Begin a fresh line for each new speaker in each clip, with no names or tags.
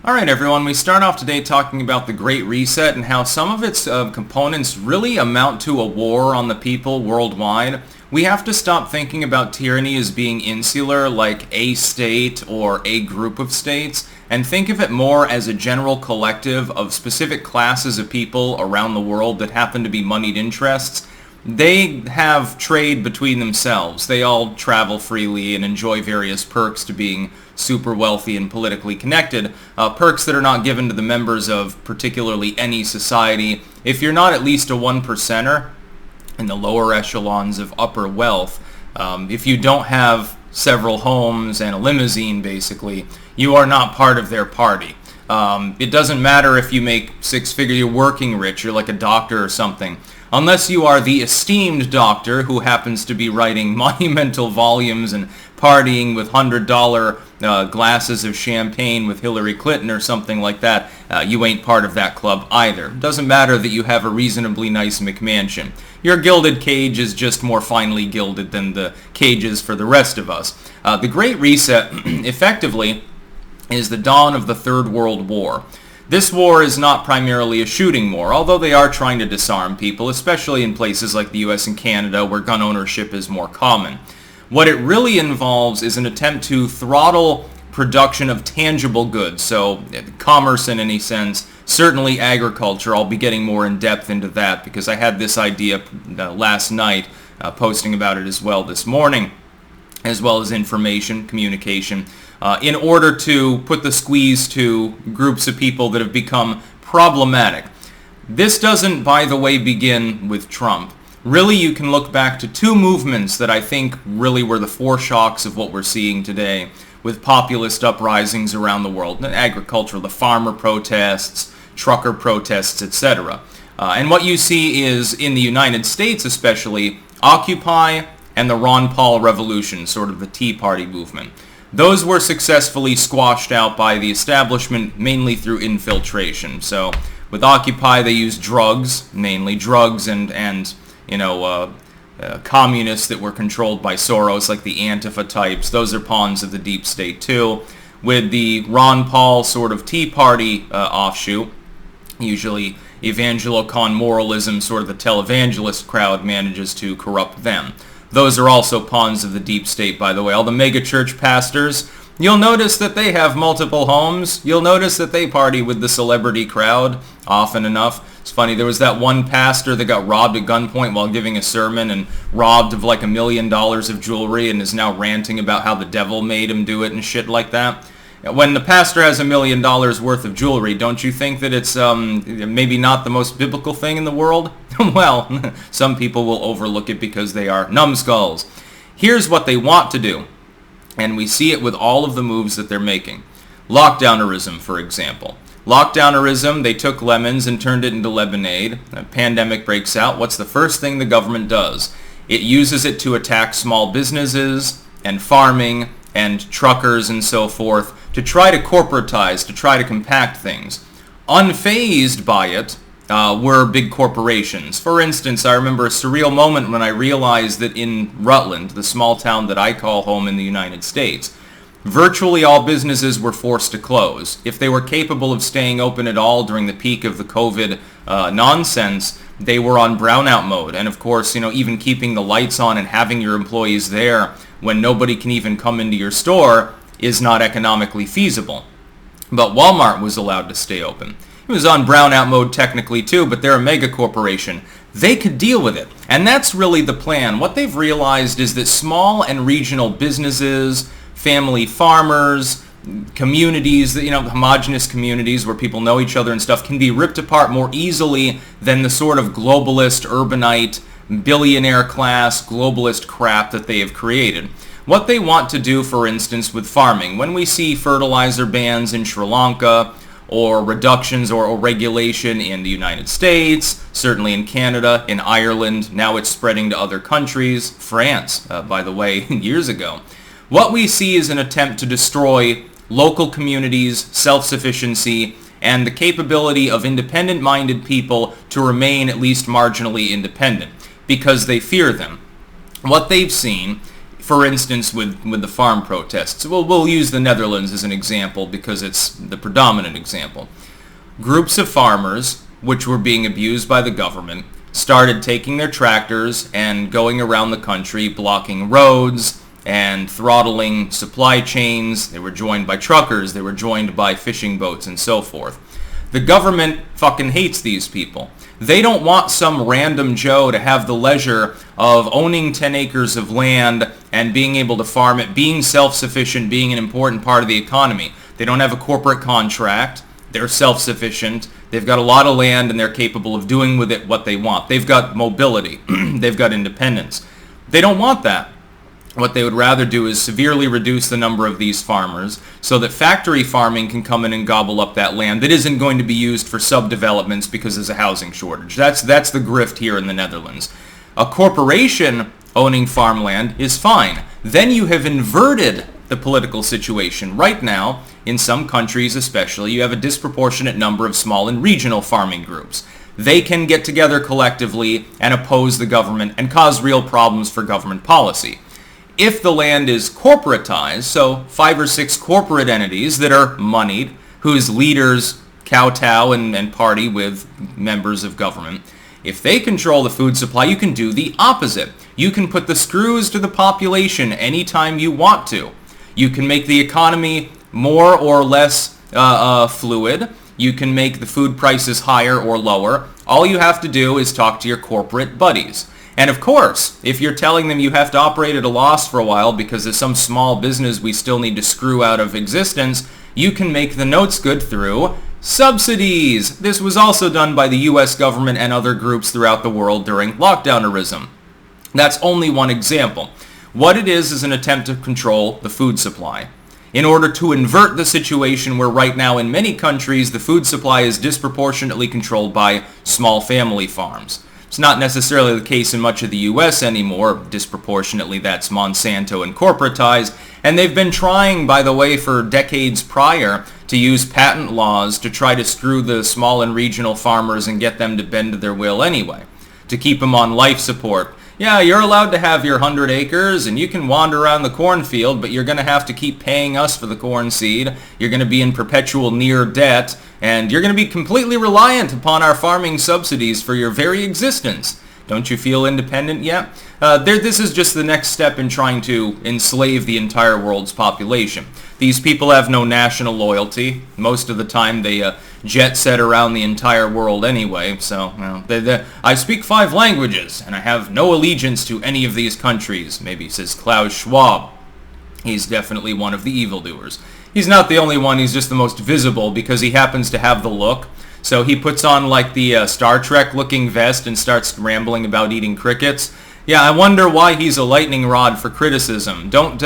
All right, everyone, we start off today talking about the Great Reset and how some of its components really amount to a war on the people worldwide. We have to stop thinking about tyranny as being insular, like a state or a group of states, and think of it more as a general collective of specific classes of people around the world that happen to be moneyed interests. They have trade between themselves. They all travel freely and enjoy various perks to being super wealthy and politically connected, perks that are not given to the members of particularly any society. If you're not at least a one percenter in the lower echelons of upper wealth, if you don't have several homes and a limousine, basically, you are not part of their party. It doesn't matter if you make six figures, you're working rich, you're like a doctor or something. Unless you are the esteemed doctor who happens to be writing monumental volumes and partying with $100 glasses of champagne with Hillary Clinton or something like that, you ain't part of that club either. It doesn't matter that you have a reasonably nice McMansion. Your gilded cage is just more finely gilded than the cages for the rest of us. The Great Reset, effectively, is the dawn of the Third World War. This war is not primarily a shooting war, although they are trying to disarm people, especially in places like the US and Canada where gun ownership is more common. What it really involves is an attempt to throttle production of tangible goods, so commerce in any sense, certainly agriculture. I'll be getting more in depth into that because I had this idea last night, posting about it as well this morning, as well as information, communication, in order to put the squeeze to groups of people that have become problematic. This doesn't, by the way, begin with Trump. Really, you can look back to two movements that I think really were the foreshocks of what we're seeing today with populist uprisings around the world. Agriculture, the farmer protests, trucker protests, etc. And what you see is, in the United States especially, Occupy and the Ron Paul Revolution, sort of the Tea Party movement. Those were successfully squashed out by the establishment, mainly through infiltration. So with Occupy, they used drugs, mainly drugs and communists that were controlled by Soros, like the Antifa types. Those are pawns of the deep state too. With the Ron Paul sort of Tea Party offshoot, usually evangelical moralism, sort of the televangelist crowd manages to corrupt them. Those are also pawns of the deep state, by the way. All the megachurch pastors, you'll notice that they have multiple homes. You'll notice that they party with the celebrity crowd often enough. It's funny, there was that one pastor that got robbed at gunpoint while giving a sermon and robbed of like $1 million of jewelry and is now ranting about how the devil made him do it and shit like that. When the pastor has $1 million worth of jewelry, don't you think that it's maybe not the most biblical thing in the world? Well, some people will overlook it because they are numbskulls. Here's what they want to do, and we see it with all of the moves that they're making. Lockdownerism, for example. Lockdownerism, they took lemons and turned it into lemonade. A pandemic breaks out. What's the first thing the government does? It uses it to attack small businesses and farming and truckers and so forth, to try to corporatize, to try to compact things. Unfazed by it were big corporations. For instance, I remember a surreal moment when I realized that in Rutland, the small town that I call home in the United States, virtually all businesses were forced to close. If they were capable of staying open at all during the peak of the COVID nonsense, they were on brownout mode. And of course, even keeping the lights on and having your employees there when nobody can even come into your store is not economically feasible. But Walmart was allowed to stay open. It was on brownout mode technically too, but they're a mega corporation. They could deal with it. And that's really the plan. What they've realized is that small and regional businesses, family farmers, communities, homogenous communities where people know each other and stuff, can be ripped apart more easily than the sort of globalist, urbanite, billionaire class, globalist crap that they have created. What they want to do, for instance, with farming, when we see fertilizer bans in Sri Lanka, or reductions or regulation in the United States, certainly in Canada, in Ireland, now it's spreading to other countries, France, by the way, years ago. What we see is an attempt to destroy local communities, self-sufficiency, and the capability of independent-minded people to remain at least marginally independent, because they fear them. What they've seen For instance, with the farm protests. We'll use the Netherlands as an example because it's the predominant example. Groups of farmers, which were being abused by the government, started taking their tractors and going around the country blocking roads and throttling supply chains. They were joined by truckers, they were joined by fishing boats and so forth. The government fucking hates these people. They don't want some random Joe to have the leisure of owning 10 acres of land and being able to farm it, being self-sufficient, being an important part of the economy. They don't have a corporate contract. They're self-sufficient. They've got a lot of land and they're capable of doing with it what they want. They've got mobility. They've got independence. They don't want that. What they would rather do is severely reduce the number of these farmers so that factory farming can come in and gobble up that land that isn't going to be used for subdevelopments because there's a housing shortage. That's the grift here in the Netherlands. A corporation owning farmland is fine. Then you have inverted the political situation. Right now, in some countries especially, you have a disproportionate number of small and regional farming groups. They can get together collectively and oppose the government and cause real problems for government policy. If the land is corporatized, so 5 or 6 corporate entities that are moneyed, whose leaders kowtow and party with members of government, if they control the food supply, you can do the opposite. You can put the screws to the population anytime you want to. You can make the economy more or less fluid. You can make the food prices higher or lower. All you have to do is talk to your corporate buddies. And of course, if you're telling them you have to operate at a loss for a while because there's some small business we still need to screw out of existence, you can make the notes good through subsidies. This was also done by the US government and other groups throughout the world during lockdownerism. That's only one example. What it is an attempt to control the food supply in order to invert the situation where right now in many countries the food supply is disproportionately controlled by small family farms. It's not necessarily the case in much of the U.S. anymore. Disproportionately, that's Monsanto and corporatized. And they've been trying, by the way, for decades prior to use patent laws to try to screw the small and regional farmers and get them to bend to their will anyway, to keep them on life support. Yeah, you're allowed to have your 100 acres and you can wander around the cornfield, but you're going to have to keep paying us for the corn seed. You're going to be in perpetual near debt, and you're going to be completely reliant upon our farming subsidies for your very existence. Don't you feel independent yet? This is just the next step in trying to enslave the entire world's population. These people have no national loyalty. Most of the time they jet set around the entire world anyway. So, I speak 5 languages and I have no allegiance to any of these countries. Maybe says Klaus Schwab. He's definitely one of the evildoers. He's not the only one, he's just the most visible because he happens to have the look. So he puts on like the Star Trek looking vest and starts rambling about eating crickets. Yeah, I wonder why he's a lightning rod for criticism. Don't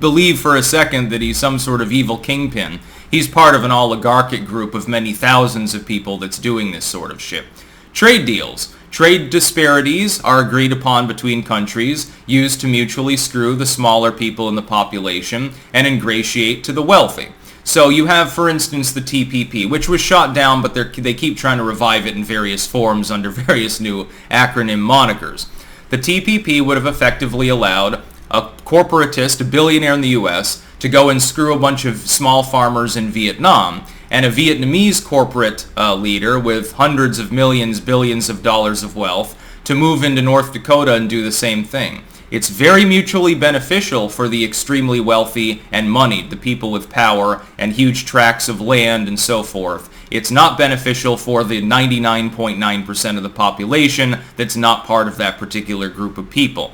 believe for a second that he's some sort of evil kingpin. He's part of an oligarchic group of many thousands of people that's doing this sort of shit. Trade deals. Trade disparities are agreed upon between countries, used to mutually screw the smaller people in the population and ingratiate to the wealthy. So you have, for instance, the TPP, which was shot down, but they keep trying to revive it in various forms under various new acronym monikers. The TPP would have effectively allowed a corporatist, a billionaire in the US, to go and screw a bunch of small farmers in Vietnam, and a Vietnamese corporate leader with hundreds of millions, billions of dollars of wealth to move into North Dakota and do the same thing. It's very mutually beneficial for the extremely wealthy and moneyed, the people with power and huge tracts of land and so forth. It's not beneficial for the 99.9% of the population that's not part of that particular group of people.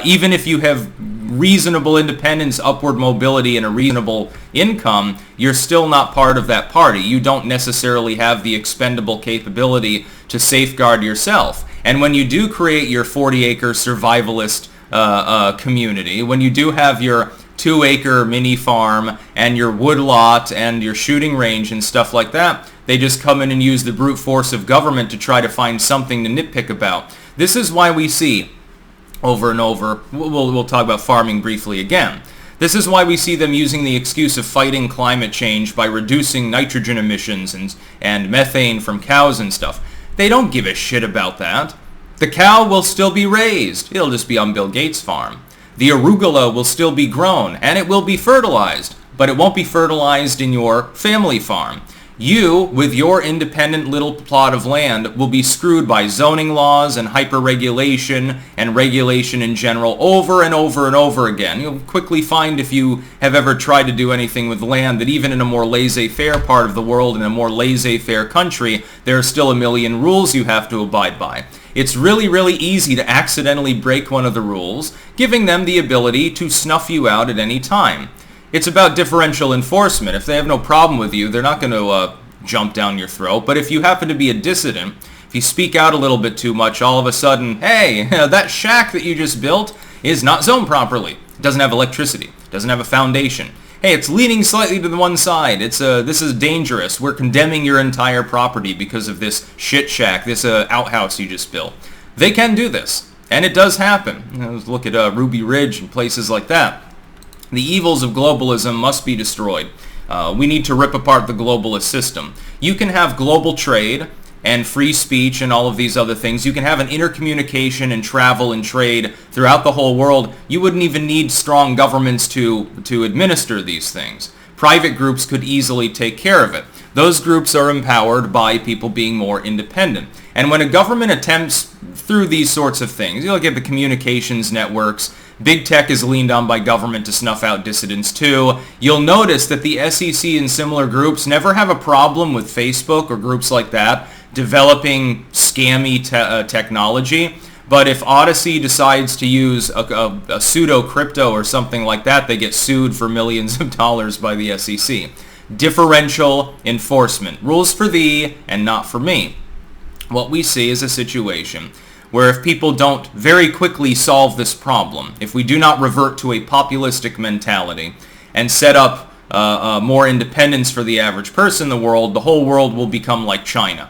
Even if you have reasonable independence, upward mobility, and a reasonable income, you're still not part of that party. You don't necessarily have the expendable capability to safeguard yourself. And when you do create your 40-acre survivalist community, when you do have your 2-acre mini farm and your woodlot and your shooting range and stuff like that, they just come in and use the brute force of government to try to find something to nitpick about. This is why we see over and over, we'll talk about farming briefly again. This is why we see them using the excuse of fighting climate change by reducing nitrogen emissions and methane from cows and stuff. They don't give a shit about that. The cow will still be raised. It'll just be on Bill Gates' farm. The arugula will still be grown, and it will be fertilized, but it won't be fertilized in your family farm. You, with your independent little plot of land, will be screwed by zoning laws and hyper-regulation and regulation in general over and over and over again. You'll quickly find, if you have ever tried to do anything with land, that even in a more laissez-faire part of the world, in a more laissez-faire country, there are still a million rules you have to abide by. It's really, really easy to accidentally break one of the rules, giving them the ability to snuff you out at any time. It's about differential enforcement. If they have no problem with you, they're not going to jump down your throat. But if you happen to be a dissident, if you speak out a little bit too much, all of a sudden, hey, that shack that you just built is not zoned properly. It doesn't have electricity. It doesn't have a foundation. Hey, it's leaning slightly to the one side. This is dangerous. We're condemning your entire property because of this shit shack, this outhouse you just built. They can do this, and it does happen. Look at Ruby Ridge and places like that. The evils of globalism must be destroyed. We need to rip apart the globalist system. You can have global trade and free speech and all of these other things. You can have an intercommunication and travel and trade throughout the whole world. You wouldn't even need strong governments to administer these things. Private groups could easily take care of it. Those groups are empowered by people being more independent. And when a government attempts through these sorts of things, you look at the communications networks, big tech is leaned on by government to snuff out dissidents too. You'll notice that the SEC and similar groups never have a problem with Facebook or groups like that developing scammy technology. But if Odyssey decides to use a pseudo-crypto or something like that, they get sued for millions of dollars by the SEC. Differential enforcement. Rules for thee and not for me. What we see is a situation where if people don't very quickly solve this problem, if we do not revert to a populistic mentality and set up more independence for the average person in the world, the whole world will become like China.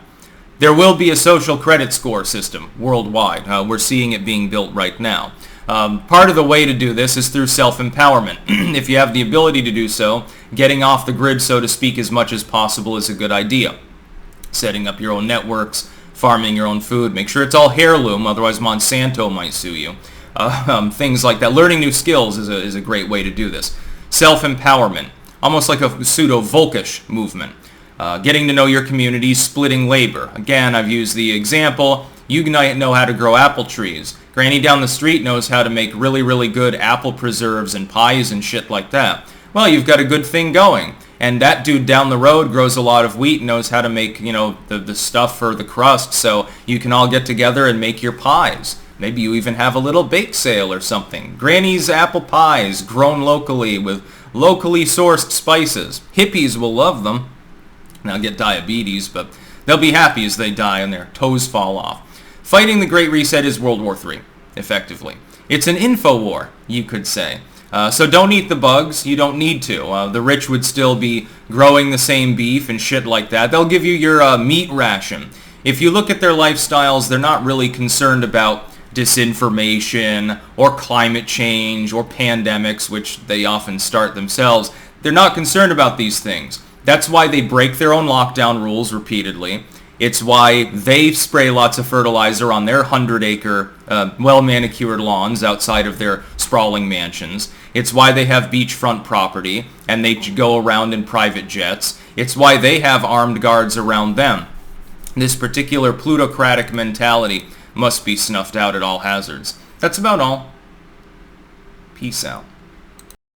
There will be a social credit score system worldwide. We're seeing it being built right now. Part of the way to do this is through self-empowerment. If you have the ability to do so, getting off the grid, so to speak, as much as possible is a good idea. Setting up your own networks, farming your own food, make sure it's all heirloom, otherwise Monsanto might sue you. Things like that. Learning new skills is a great way to do this. Self-empowerment, almost like a pseudo-Volkish movement. Getting to know your community, splitting labor. Again, I've used the example, you know how to grow apple trees. Granny down the street knows how to make really, really good apple preserves and pies and shit like that. Well, you've got a good thing going. And that dude down the road grows a lot of wheat, knows how to make, the stuff for the crust, so you can all get together and make your pies. Maybe you even have a little bake sale or something. Granny's apple pies, grown locally with locally sourced spices. Hippies will love them. They'll get diabetes, but they'll be happy as they die and their toes fall off. Fighting the Great Reset is World War III, effectively. It's an info war, you could say. So don't eat the bugs. You don't need to. The rich would still be growing the same beef and shit like that. They'll give you your meat ration. If you look at their lifestyles, they're not really concerned about disinformation or climate change or pandemics, which they often start themselves. They're not concerned about these things. That's why they break their own lockdown rules repeatedly. It's why they spray lots of fertilizer on their 100-acre, well-manicured lawns outside of their sprawling mansions. It's why they have beachfront property and they go around in private jets. It's why they have armed guards around them. This particular plutocratic mentality must be snuffed out at all hazards. That's about all. Peace out.